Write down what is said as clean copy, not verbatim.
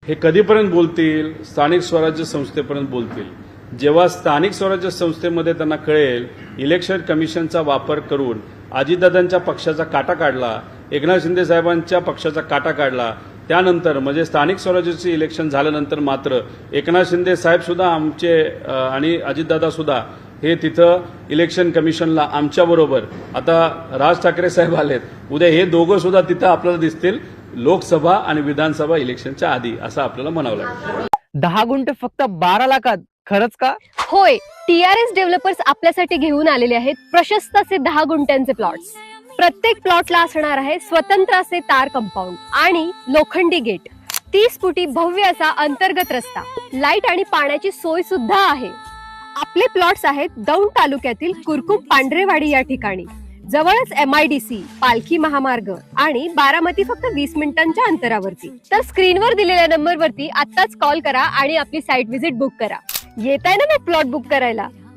हे कधीपर्यंत बोलतील? स्थानिक स्वराज्य संस्थेपर्यंत बोलतील. जेव्हा स्थानिक स्वराज्य संस्थेमध्ये त्यांना कळेल इलेक्शन कमिशनचा वापर करून अजितदादांच्या पक्षाचा काटा काढला, एकनाथ शिंदे साहेबांच्या पक्षाचा काटा काढला, त्यानंतर म्हणजे स्थानिक स्वराज्याचे इलेक्शन झाल्यानंतर मात्र एकनाथ शिंदे साहेब सुद्धा आमचे आणि अजितदादा सुद्धा हे तिथं इलेक्शन कमिशनला आमच्याबरोबर, आता राज ठाकरे साहेब आलेत, उद्या हे दोघं सुद्धा तिथं आपल्याला दिसतील लोकसभा आणि विधानसभा इलेक्शनच्या आधी, असं आपल्याला म्हणावं लागेल. 10 गुंठ फक्त 12 लाखात, खरंच का? होय, TRS डेव्हलपर्स आपल्यासाठी घेऊन आलेले आहेत प्रशस्त असे 10 गुंठ्यांचे प्लॉट्स. प्रत्येक प्लॉटला असणार आहे स्वतंत्र असे तार कंपाऊंड आणि लोखंडी गेट, 30 फुटी भव्य असा अंतर्गत रस्ता, लाईट आणि पाण्याची सोय सुद्धा आहे. आपले प्लॉट्स आहेत दौंड तालुक्यातील कुरकुप पांढरेवाडी या ठिकाणी. जवळच MIDC, पालखी महामार्ग आणि बारामती फक्त 20 मिनिटांच्या अंतरावरती. तर स्क्रीनवर दिलेल्या नंबरवरती आत्ताच कॉल करा आणि आपली साईट व्हिजिट बुक करा. येत आहे ना मग प्लॉट बुक करायला?